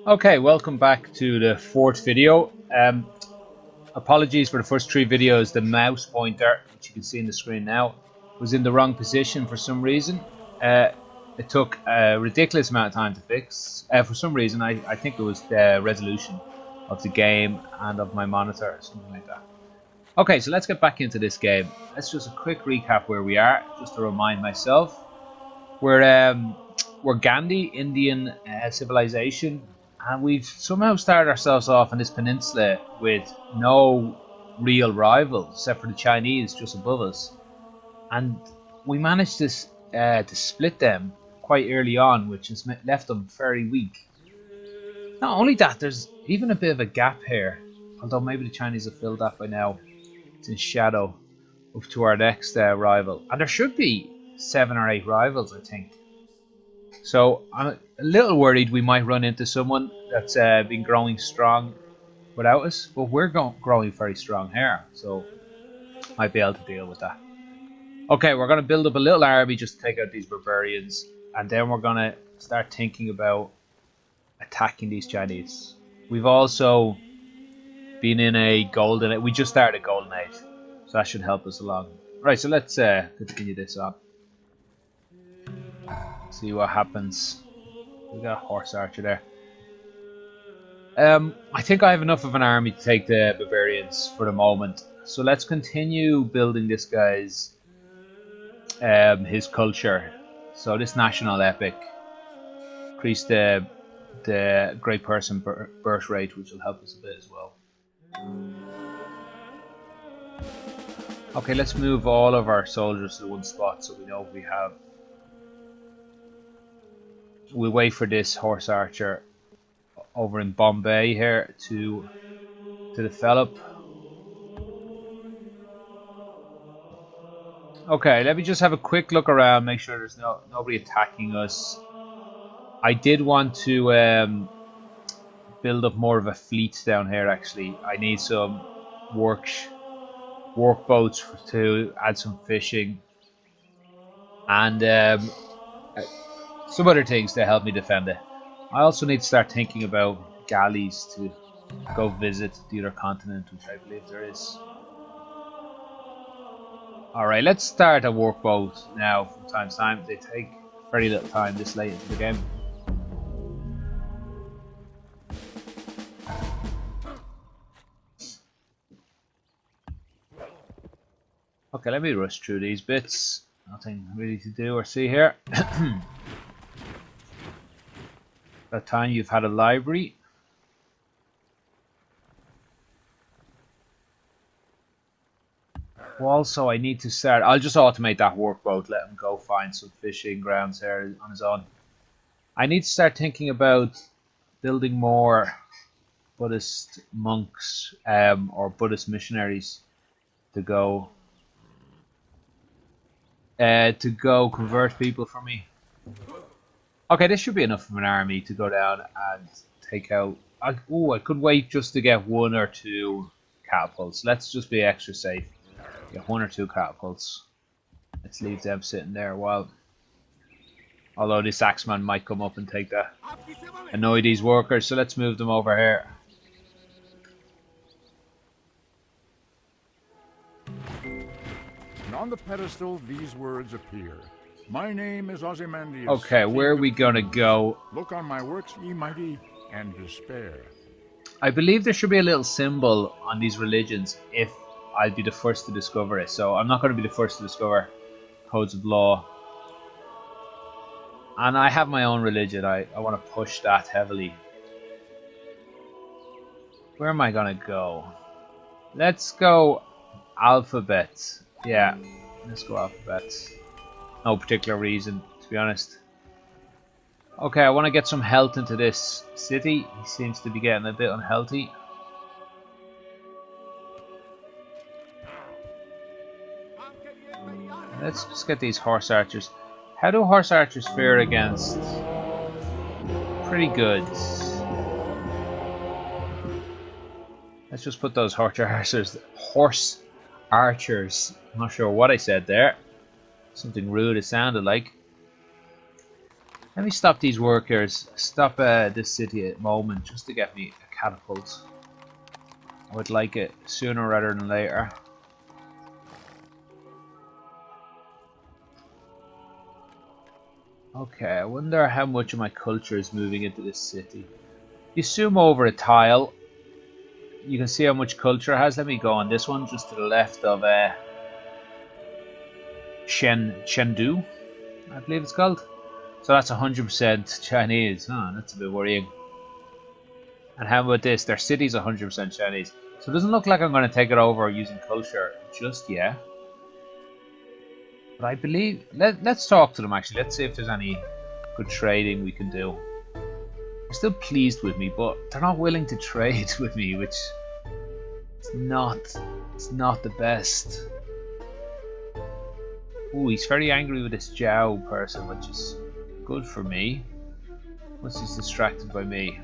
Okay, welcome back to the fourth video. Apologies for the first three videos. The mouse pointer, which you can see on the screen now, was in the wrong position for some reason. Uh, it took a ridiculous amount of time to fix. For some reason, I think it was the resolution of the game and of my monitor or something like that. Okay, so let's get back into this game. Let's just a quick recap where we are, just to remind myself. We're Gandhi, Indian civilization, and we've somehow started ourselves off on this peninsula with no real rivals except for the Chinese just above us, and we managed to split them quite early on, which has left them very weak. Not only that, there's even a bit of a gap here, although maybe the Chinese have filled that by now. It's in shadow up to our next rival, and there should be 7 or 8 rivals, I think. So I'm a little worried we might run into someone that's been growing strong without us, but we're growing very strong here, so might be able to deal with that. Okay, we're going to build up a little army just to take out these barbarians, and then we're going to start thinking about attacking these Chinese. We've also been in a golden age. We just started a golden age, so that should help us along. Right, so let's continue this on. See what happens. We got a horse archer there. I think I have enough of an army to take the barbarians for the moment. So let's continue building this guy's his culture. So this national epic, increase the great person birth rate, which will help us a bit as well. Okay, let's move all of our soldiers to one spot so we know we have. We'll wait for this horse archer over in Bombay here to develop. Okay, let me just have a quick look around, make sure there's nobody attacking us. I did want to build up more of a fleet down here. Actually, I need some work boats to add some fishing and some other things to help me defend it. I also need to start thinking about galleys to go visit the other continent, which I believe there is. Alright, let's start a workboat now from time to time. They take very little time this late into the game. Okay, let me rush through these bits. Nothing really to do or see here. That time you've had a library. Also, I need to start. I'll just automate that workboat. Let him go find some fishing grounds there on his own. I need to start thinking about building more Buddhist monks or Buddhist missionaries to go convert people for me. Okay, this should be enough of an army to go down and take out. I could wait just to get 1 or 2 catapults. Let's just be extra safe. Get 1 or 2 catapults. Let's leave them sitting there a while. Although this axeman might come up and take that, annoy these workers, so let's move them over here. And on the pedestal, these words appear. My name is Ozymandias. Okay, where are we gonna go? Look on my works, ye mighty, and despair. I believe there should be a little symbol on these religions if I'd be the first to discover it. So I'm not going to be the first to discover codes of law. And I have my own religion. I want to push that heavily. Where am I going to go? Let's go alphabet. Yeah, let's go alphabet. No particular reason, to be honest. Okay, I want to get some health into this city. He seems to be getting a bit unhealthy. Let's just get these horse archers. How do horse archers fare against? Pretty good. Let's just put those horse archers. I'm not sure what I said there. Something rude it sounded like. Let me stop these workers. Stop this city at the moment just to get me a catapult. I would like it sooner rather than later. Okay, I wonder how much of my culture is moving into this city. You zoom over a tile, you can see how much culture it has. Let me go on this one, just to the left of Chengdu, I believe it's called. So that's 100% Chinese. Oh, that's a bit worrying. And how about this? Their city's 100% Chinese. So it doesn't look like I'm going to take it over using culture just yet. But I believe... Let's talk to them actually. Let's see if there's any good trading we can do. They're still pleased with me, but they're not willing to trade with me, which is not the best. Ooh, he's very angry with this Zhao person, which is good for me. Once he's distracted by me.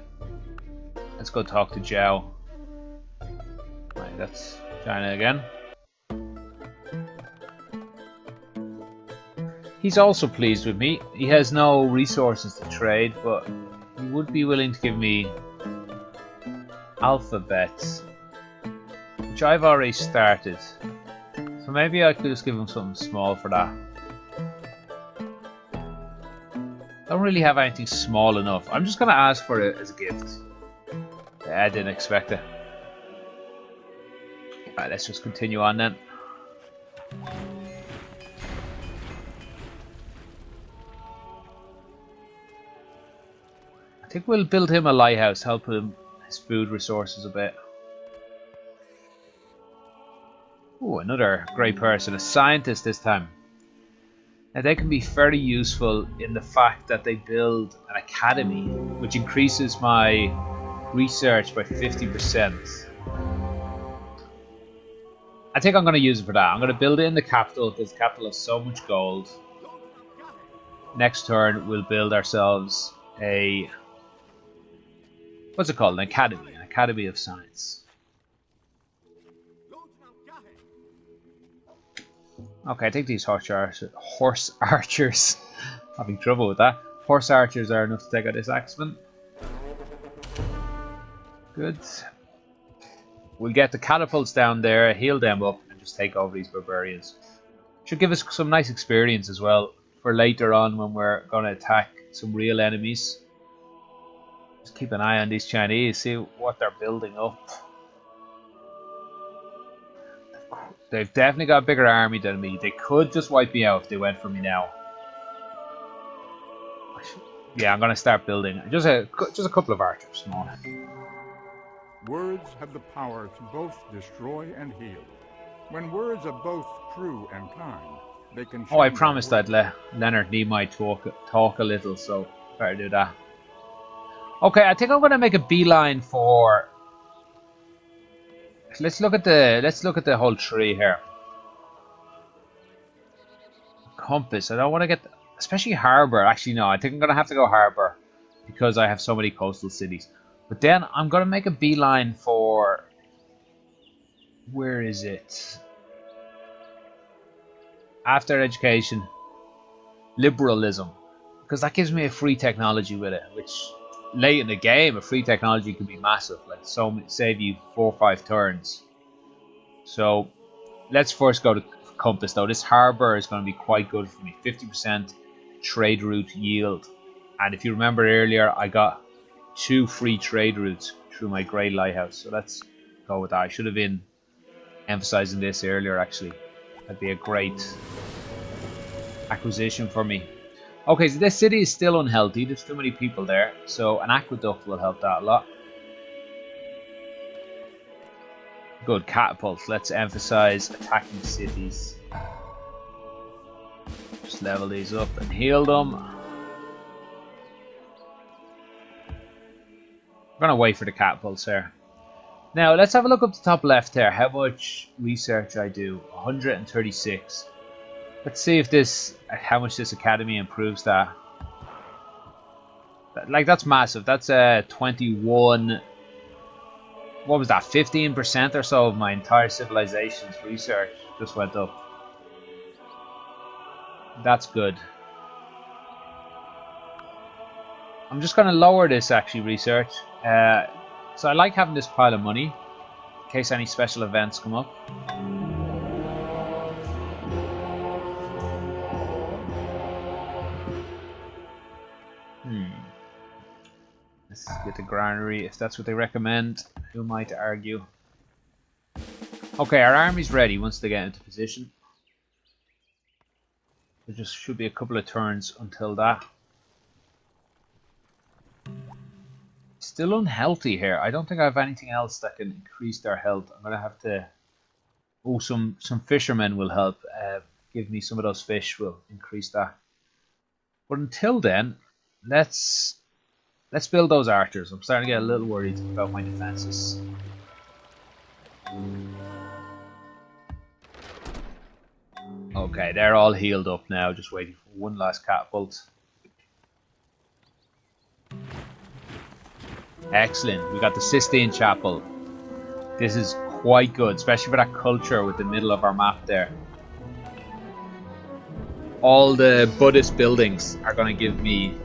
Let's go talk to Zhao. Right, that's China again. He's also pleased with me. He has no resources to trade, but he would be willing to give me alphabets, which I've already started. So maybe I could just give him something small for that. Don't really have anything small enough. I'm just going to ask for it as a gift. Yeah, I didn't expect it. Alright, let's just continue on then. I think we'll build him a lighthouse, help him his food resources a bit. Ooh, another great person, a scientist this time. Now they can be very useful in the fact that they build an academy, which increases my research by 50%. I think I'm going to use it for that. I'm going to build it in the capital because the capital has so much gold. Next turn we'll build ourselves a... what's it called? An academy of science. Okay, I think these horse archers having trouble with that. Horse archers are enough to take out this axeman. Good. We'll get the catapults down there, heal them up, and just take over these barbarians. Should give us some nice experience as well for later on when we're going to attack some real enemies. Just keep an eye on these Chinese, see what they're building up. They've definitely got a bigger army than me. They could just wipe me out if they went for me now. Yeah, I'm going to start building. Just a couple of archers, small. Words have the power to both destroy and heal. When words are both true and kind, they can change. Oh, I promised I'd let Leonard Nimoy talk a little, so better do that. Okay, I think I'm going to make a beeline for... Let's look at the whole tree here. Compass. I don't want to get, especially harbor. Actually, no. I think I'm gonna have to go harbor because I have so many coastal cities. But then I'm gonna make a beeline for... where is it? After education, liberalism, because that gives me a free technology with it, which late in the game a free technology could be massive, like save you 4 or 5 turns. So let's first go to compass though. This harbor is going to be quite good for me. 50% trade route yield, and if you remember earlier I got 2 free trade routes through my grey lighthouse, so let's go with that. I should have been emphasizing this earlier actually. That'd be a great acquisition for me. Okay, so this city is still unhealthy. There's too many people there. So an aqueduct will help that a lot. Good, catapults. Let's emphasize attacking cities. Just level these up and heal them. I'm going to wait for the catapults here. Now, let's have a look up the top left here. How much research I do. 136. Let's see if how much this academy improves that. Like, that's massive. That's 21. What was that? 15% or so of my entire civilization's research just went up. That's good. I'm just going to lower this actually research. So I like having this pile of money in case any special events come up. Let's get the granary if that's what they recommend. Who am I to argue? Okay, our army's ready once they get into position. There just should be a couple of turns until that. Still unhealthy here. I don't think I have anything else that can increase their health. I'm gonna have to. Oh, some fishermen will help. Give me some of those fish. Will increase that. But until then, let's build those archers. I'm starting to get a little worried about my defenses. Okay, they're all healed up now. Just waiting for one last catapult. Excellent. We got the Sistine Chapel. This is quite good, especially for that culture with the middle of our map there. All the Buddhist buildings are going to give me...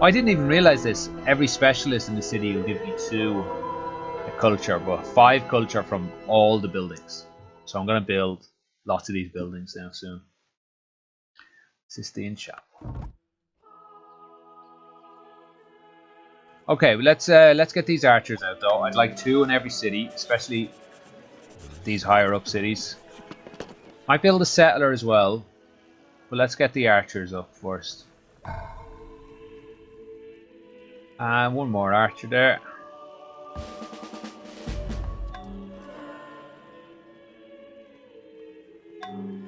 Oh, I didn't even realize this. Every specialist in the city will give me 2 culture, but 5 culture from all the buildings. So I'm going to build lots of these buildings now soon. Sistine Chapel. Okay, let's get these archers out though. I'd like 2 in every city, especially these higher up cities. Might build a settler as well, but let's get the archers up first. And one more archer there.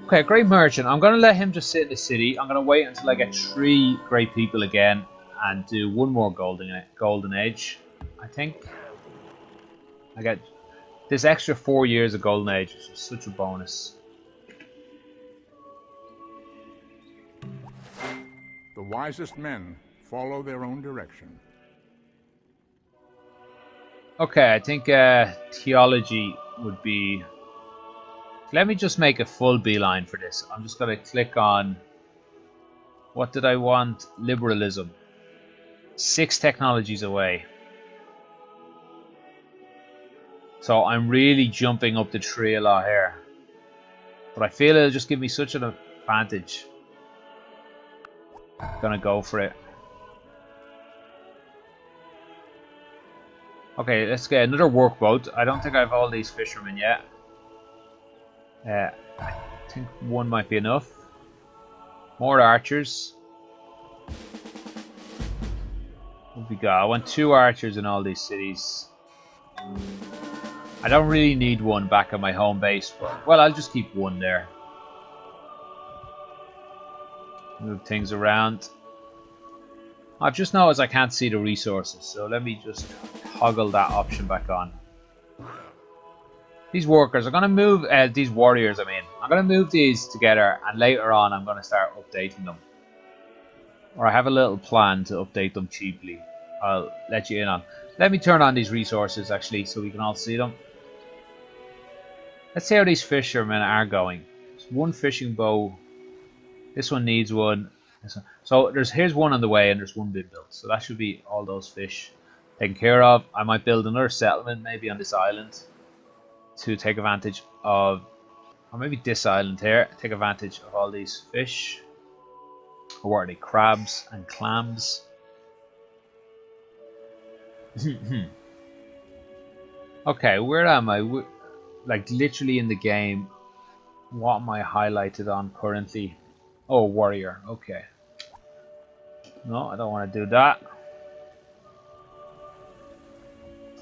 Okay, great merchant. I'm going to let him just sit in the city. I'm going to wait until I get 3 great people again and do 1 more golden age, I think. I get this extra 4 years of golden age, which is such a bonus. The wisest men follow their own direction. Okay, I think theology would be... Let me just make a full beeline for this. I'm just going to click on... What did I want? Liberalism. 6 technologies away. So I'm really jumping up the tree a lot here. But I feel it'll just give me such an advantage. Gonna go for it. Okay, let's get another workboat. I don't think I have all these fishermen yet. I think 1 might be enough. More archers. What have we got? I want 2 archers in all these cities. I don't really need 1 back at my home base, but well, I'll just keep 1 there. Move things around. I've just noticed I can't see the resources, so let me just toggle that option back on. These workers, I'm going to move, these warriors I mean, I'm going to move these together and later on I'm going to start updating them. Or I have a little plan to update them cheaply. I'll let you in on. Let me turn on these resources actually so we can all see them. Let's see how these fishermen are going. There's 1 fishing bow. This one needs 1. This one. So here's 1 on the way and there's 1 being built. So that should be all those fish taken care of. I might build another settlement maybe on this island to take advantage of, or maybe this island here, take advantage of all these fish. Or what are they? Crabs and clams. Okay, where am I? Like literally in the game. What am I highlighted on currently? Oh, warrior. Okay. No, I don't want to do that.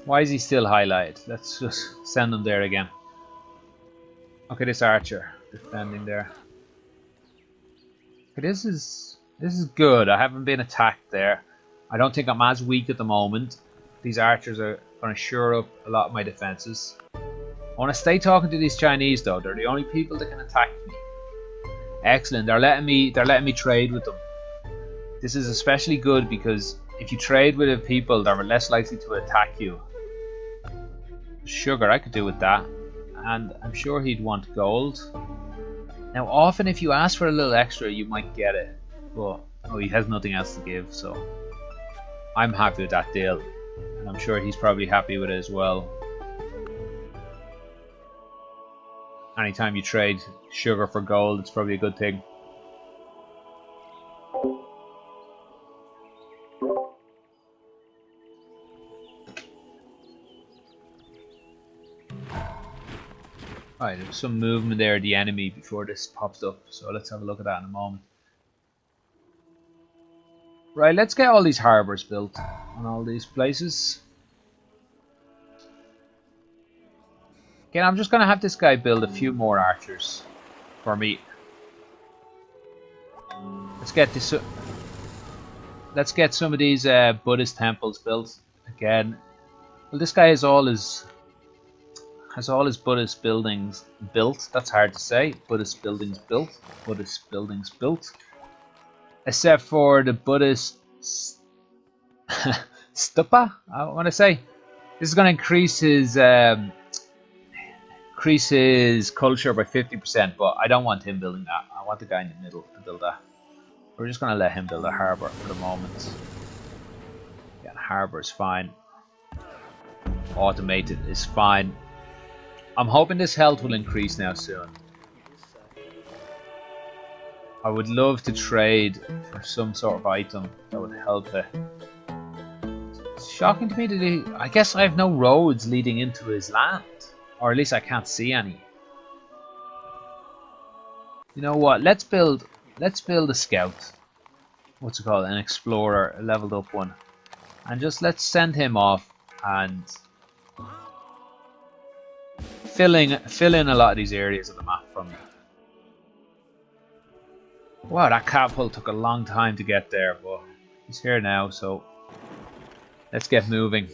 Why is he still highlighted? Let's just send him there again. Okay, this archer defending there. Okay, this is good. I haven't been attacked there. I don't think I'm as weak at the moment. These archers are going to shore up a lot of my defenses. I want to stay talking to these Chinese though. They're the only people that can attack me. Excellent. They're letting me trade with them. This is especially good because if you trade with the people, they're less likely to attack you. Sugar, I could do with that. And I'm sure he'd want gold. Now, often if you ask for a little extra, you might get it. But, oh, he has nothing else to give, so... I'm happy with that deal, and I'm sure he's probably happy with it as well. Anytime you trade sugar for gold, it's probably a good thing. Alright, there's some movement there, the enemy, before this pops up, so let's have a look at that in a moment. Right, let's get all these harbours built on all these places. Again, I'm just going to have this guy build a few more archers for me. Let's get this. Let's get some of these Buddhist temples built again. Well, this guy has all his Buddhist buildings built. That's hard to say. Buddhist buildings built. Buddhist buildings built. Except for the Buddhist stupa, I want to say. This is going to increase his culture by 50%, but I don't want him building that. I want the guy in the middle to build that. We're just going to let him build a harbour for the moment. Yeah, harbour is fine. Automated is fine. I'm hoping this health will increase now soon. I would love to trade for some sort of item that would help it. It's shocking to me that I guess I have no roads leading into his land. Or at least I can't see any. You know what? Let's build a scout. What's it called? An explorer, a leveled up one. And just let's send him off and fill in a lot of these areas of the map for me. Wow, that catapult took a long time to get there, but he's here now, so let's get moving.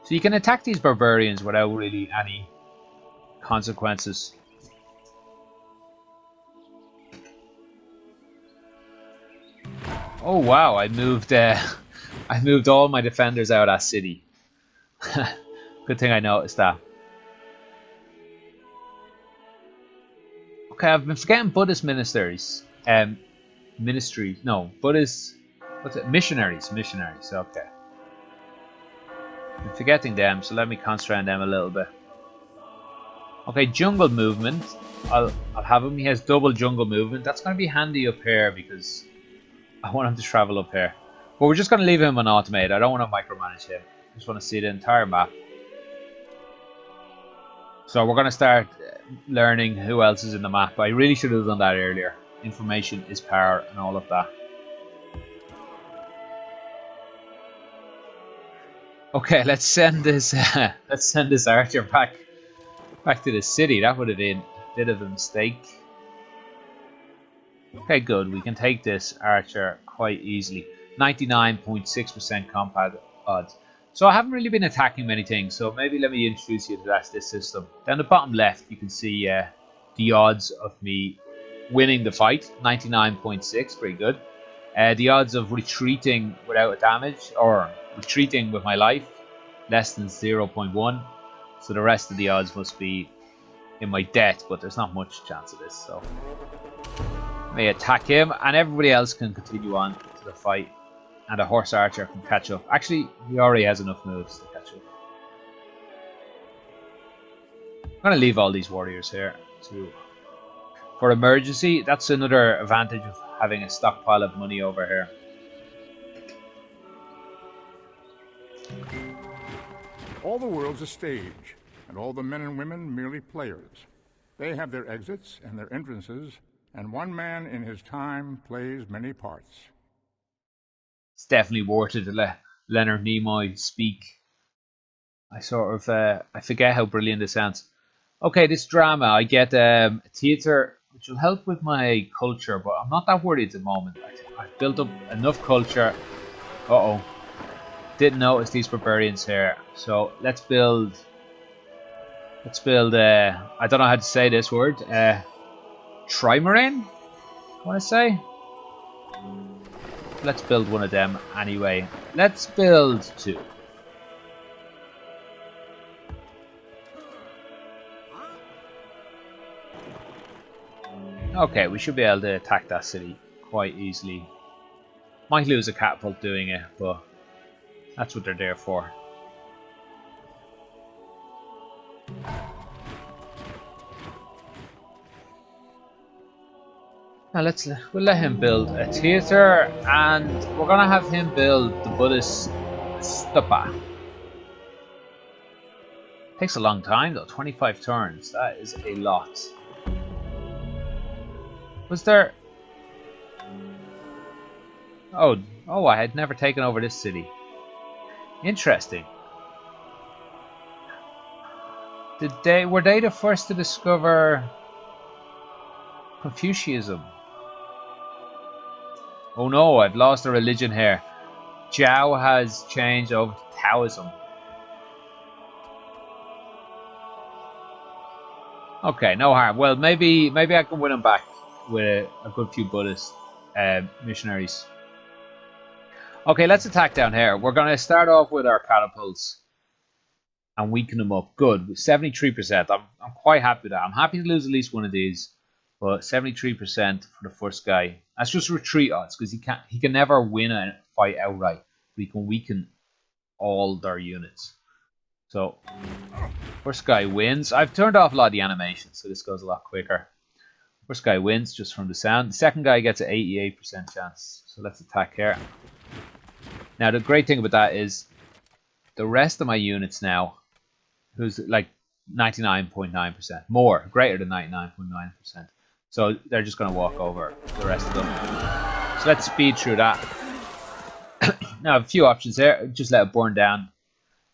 So you can attack these barbarians without really any consequences. Oh wow, I moved all my defenders out of that city. Good thing I noticed that. Okay, I've been forgetting Buddhist ministries. Ministries. No, Buddhist. What's it? Missionaries. Missionaries. Okay. I'm forgetting them, so let me concentrate on them a little bit. Okay, jungle movement. I'll have him. He has double jungle movement. That's going to be handy up here because I want him to travel up here. But we're just going to leave him on automated. I don't want to micromanage him. I just want to see the entire map. So we're going to start learning who else is in the map. I really should have done that earlier. Information is power and all of that. Okay, let's send this archer back to the city. That would have been a bit of a mistake. Okay, good. We can take this archer quite easily. 99.6% combat odds. So I haven't really been attacking many things, so maybe let me introduce you to this system. Down the bottom left, you can see the odds of me winning the fight. 99.6, pretty good. The odds of retreating without damage, or retreating with my life, less than 0.1. So the rest of the odds must be in my death, but there's not much chance of this. So I may attack him, and everybody else can continue on to the fight. And a horse archer can catch up. Actually, he already has enough moves to catch up. I'm going to leave all these warriors here for emergency. That's another advantage of having a stockpile of money over here. All the world's a stage, and all the men and women merely players. They have their exits and their entrances, and one man in his time plays many parts. It's definitely worth it to let Leonard Nimoy speak. I forget how brilliant this sounds. Okay, this drama, I get a theatre, which will help with my culture, but I'm not that worried at the moment. I've built up enough culture. Uh-oh. Didn't notice these barbarians here. So let's build, I don't know how to say this word, trimarine, I want to say. Let's build one of them anyway. Let's build two. Okay, we should be able to attack that city quite easily. Might lose a catapult doing it, but that's what they're there for. Now we'll let him build a theater, and we're gonna have him build the Buddhist stupa. Takes a long time though, 25 turns. That is a lot. Was there? Oh, I had never taken over this city. Interesting. Were they the first to discover Confucianism? Oh no, I've lost a religion here. Zhao has changed over to Taoism. Okay, no harm. Well, maybe I can win him back with a good few Buddhist missionaries. Okay, let's attack down here. We're going to start off with our catapults and weaken them up. Good, 73%. I'm quite happy with that. I'm happy to lose at least one of these, but 73% for the first guy. That's just retreat odds because he can never win a fight outright, but he can weaken all their units. So first guy wins. I've turned off a lot of the animations, so this goes a lot quicker. First guy wins just from the sound. The second guy gets an 88% chance. So let's attack here. Now the great thing about that is the rest of my units now, who's like 99.9% more, greater than 99.9%. So they're just going to walk over the rest of them. So let's speed through that. Now a few options there. Just let it burn down.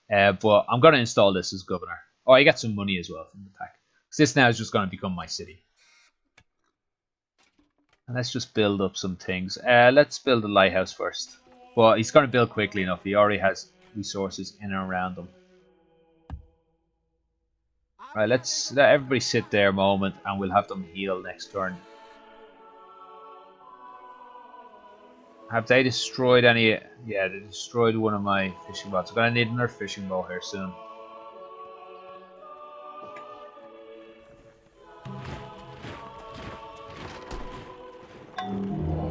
But I'm going to install this as governor. Oh, I get some money as well from the attack. So this now is just going to become my city. And let's just build up some things. Let's build a lighthouse first. But he's going to build quickly enough. He already has resources in and around him. Right, let's let everybody sit there a moment and we'll have them heal next turn. Have they destroyed any? Yeah, they destroyed one of my fishing boats. I'm going to need another fishing boat here soon.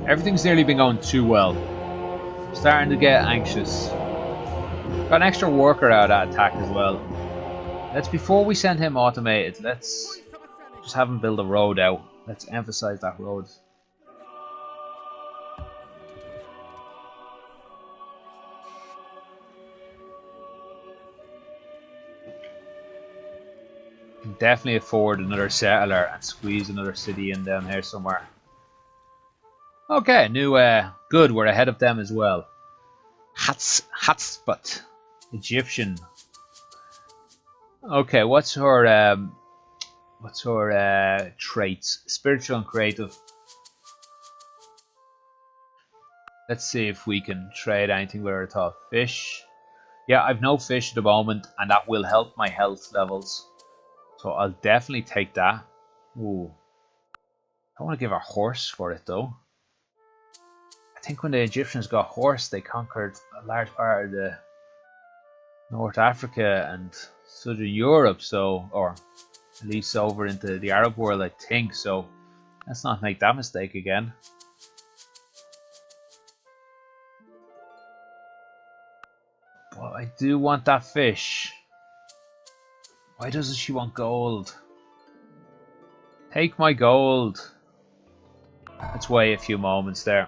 Everything's nearly been going too well. I'm starting to get anxious. Got an extra worker out of that attack as well. Before we send him automated, let's just have him build a road out. Let's emphasize that road. Can definitely afford another settler and squeeze another city in down here somewhere. Okay, good, we're ahead of them as well. Hatsput, Egyptian. Okay, what's her traits? Spiritual and creative. Let's see if we can trade anything with her at all. Fish. Yeah, I've no fish at the moment, and that will help my health levels. So I'll definitely take that. Ooh. I want to give her horse for it though. I think when the Egyptians got horse, they conquered a large part of the North Africa and Southern Europe, so, or at least over into the Arab world, I think. So let's not make that mistake again. But I do want that fish. Why doesn't she want gold? Take my gold. Let's wait a few moments there.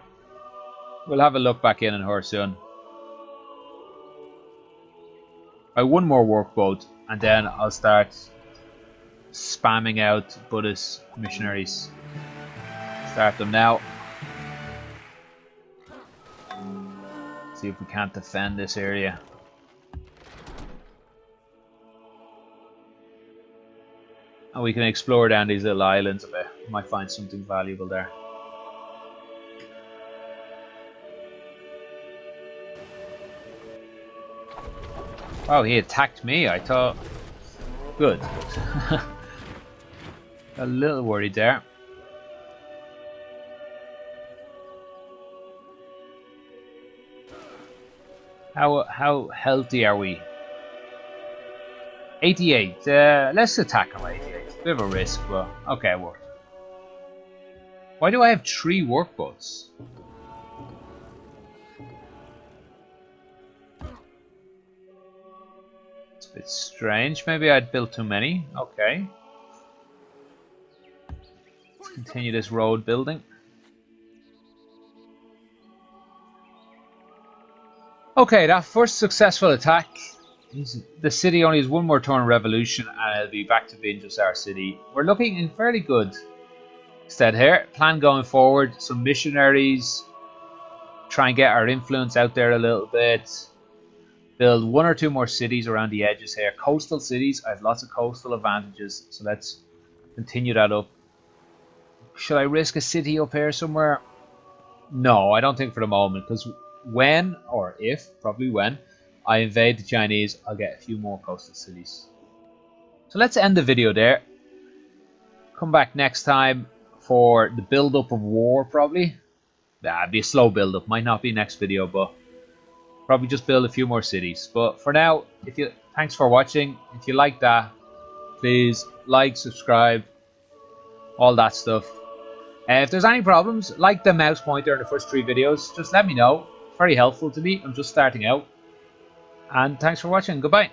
We'll have a look back in on her soon. One more workboat and then I'll start spamming out Buddhist missionaries. Start them now. See if we can't defend this area. And we can explore down these little islands a bit. We might find something valuable there. Oh, he attacked me. I thought... Good. A little worried there. How healthy are we? 88. Let's attack him 88. Bit of a risk, but okay, it worked. Why do I have 3 workboats? a bit strange. Maybe I'd built too many. Okay. Let's continue this road building. Okay, that first successful attack. The city only has one more turn of revolution and it'll be back to being just our city. We're looking in fairly good stead here. Plan going forward, some missionaries. Try and get our influence out there a little bit. Build one or two more cities around the edges here. Coastal cities. I have lots of coastal advantages. So let's continue that up. Should I risk a city up here somewhere? No, I don't think for the moment. Because when, or if, probably when, I invade the Chinese, I'll get a few more coastal cities. So let's end the video there. Come back next time for the build-up of war, probably. It'd be a slow build-up. Might not be next video, but probably just build a few more cities. But for now, thanks for watching. If you like that, please like, subscribe, all that stuff. If there's any problems, like the mouse pointer in the first 3 videos, just let me know. Very helpful to me. I'm just starting out. And thanks for watching. Goodbye.